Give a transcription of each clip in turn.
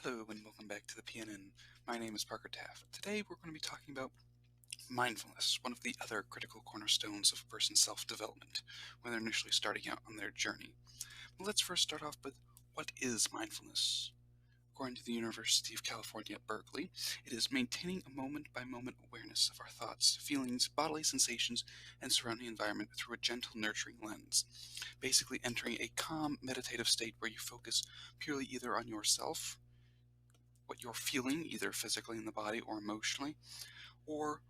Hello and welcome back to the PNN. My name is Parker Taft. Today we're going to be talking about mindfulness, one of the other critical cornerstones of a person's self-development when they're initially starting out on their journey. But let's first start off with what is mindfulness? According to the University of California at Berkeley, it is maintaining a moment-by-moment awareness of our thoughts, feelings, bodily sensations, and surrounding environment through a gentle, nurturing lens. Basically entering a calm, meditative state where you focus purely either on yourself, what you're feeling, either physically in the body or emotionally, or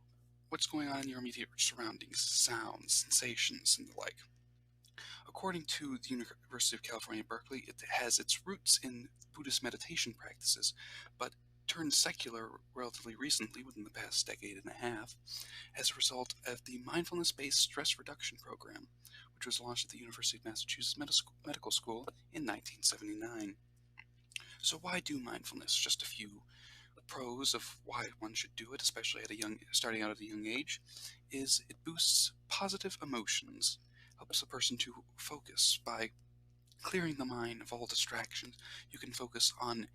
what's going on in your immediate surroundings, sounds, sensations, and the like. According to the University of California, Berkeley, it has its roots in Buddhist meditation practices, but turned secular relatively recently, within the past decade and a half, as a result of the mindfulness-based stress reduction program, which was launched at the University of Massachusetts Medical School in 1979. So why do mindfulness? Just a few pros of why one should do it, especially starting out at a young age, is it boosts positive emotions, helps a person to focus by clearing the mind of all distractions. You can focus on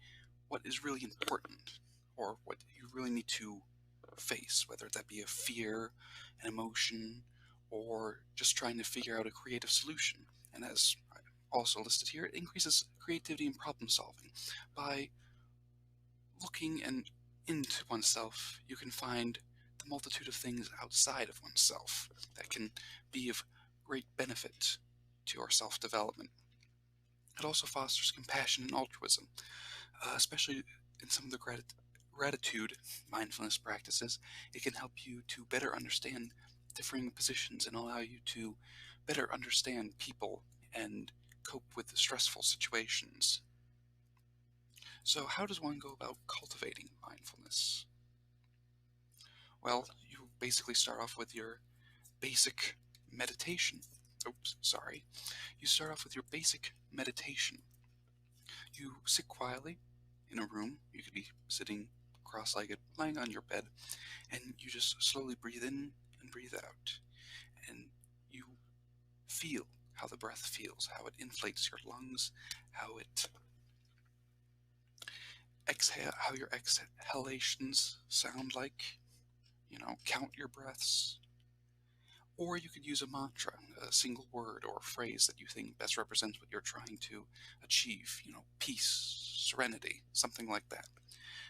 what is really important or what you really need to face, whether that be a fear, an emotion, or just trying to figure out a creative solution. And as I also listed here, it increases creativity and problem solving by looking and into oneself. You can find the multitude of things outside of oneself that can be of great benefit to your self-development. It also fosters compassion and altruism, especially in some of the gratitude mindfulness practices. It can help you to better understand differing positions and allow you to better understand people and cope with the stressful situations. So how does one go about cultivating mindfulness? Well, you basically start off with your basic meditation. Oops, sorry. You start off with your basic meditation. You sit quietly in a room. You could be sitting cross-legged, lying on your bed, and you just slowly breathe in and breathe out. And you feel how the breath feels, how it inflates your lungs, how it how your exhalations sound like. Count your breaths. Or you could use a mantra, a single word or phrase that you think best represents what you're trying to achieve, peace, serenity, something like that.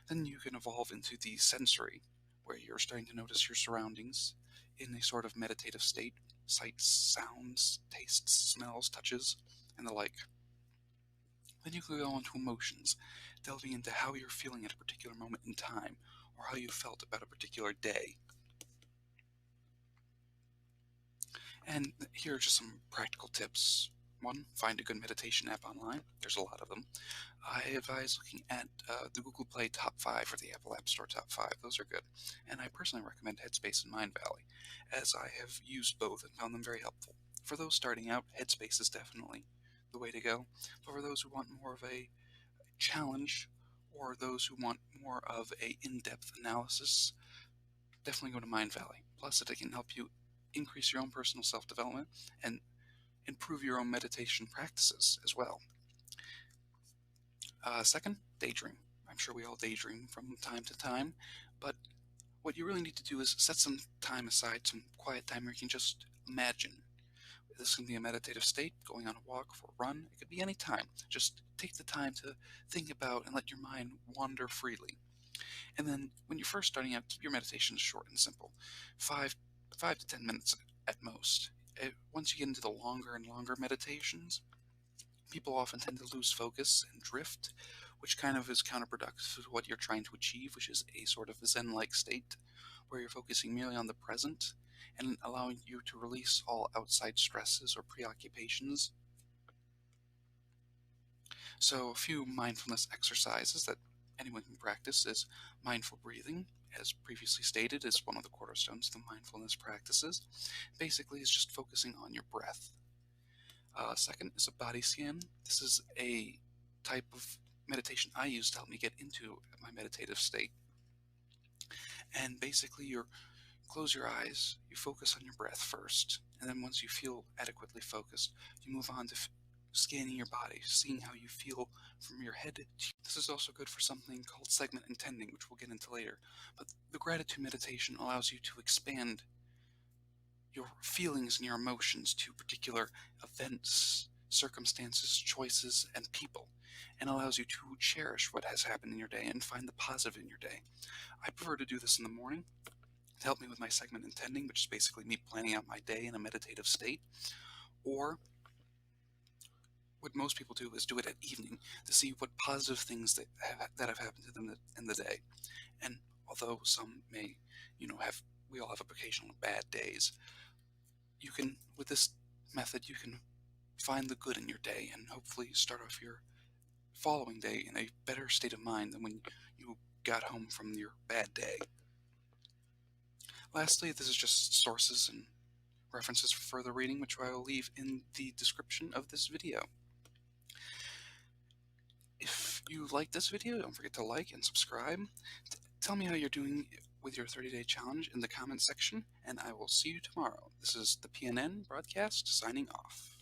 Then you can evolve into the sensory, where you're starting to notice your surroundings in a sort of meditative state, sights, sounds, tastes, smells, touches, and the like. Then you can go on to emotions, delving into how you're feeling at a particular moment in time, or how you felt about a particular day. And here are just some practical tips. One, find a good meditation app online. There's a lot of them. I advise looking at the Google Play Top 5 or the Apple App Store Top 5. Those are good. And I personally recommend Headspace and Mindvalley, as I have used both and found them very helpful. For those starting out, Headspace is definitely the way to go. But for those who want more of a challenge, or those who want more of a in-depth analysis, definitely go to Mindvalley. Plus, it can help you increase your own personal self-development and improve your own meditation practices as well. Second, daydream. I'm sure we all daydream from time to time, but what you really need to do is set some time aside, some quiet time where you can just imagine. This can be a meditative state, going on a walk, for a run. It could be any time. Just take the time to think about and let your mind wander freely. And then when you're first starting out, keep your meditations short and simple. 5 to 10 minutes at most. Once you get into the longer and longer meditations, people often tend to lose focus and drift, which kind of is counterproductive to what you're trying to achieve, which is a sort of Zen-like state where you're focusing merely on the present and allowing you to release all outside stresses or preoccupations. So a few mindfulness exercises that anyone can practice is mindful breathing, as previously stated, is one of the cornerstones of the mindfulness practices. Basically, it's just focusing on your breath. Second is a body scan. This is a type of meditation I use to help me get into my meditative state. And basically, you close your eyes, you focus on your breath first, and then once you feel adequately focused, you move on to scanning your body, seeing how you feel from your head to this is also good for something called segment intending, which we'll get into later. But the gratitude meditation allows you to expand your feelings and your emotions to particular events, circumstances, choices, and people, and allows you to cherish what has happened in your day and find the positive in your day. I prefer to do this in the morning to help me with my segment intending, which is basically me planning out my day in a meditative state, or what most people do is do it at evening to see what positive things that have happened to them in the day. And although some may, have we all have occasional bad days, you can with this method you can find the good in your day and hopefully start off your following day in a better state of mind than when you got home from your bad day. Lastly, this is just sources and references for further reading, which I will leave in the description of this video. If you like this video, don't forget to like and subscribe. Tell me how you're doing with your 30-day challenge in the comments section, and I will see you tomorrow. This is the PNN broadcast signing off.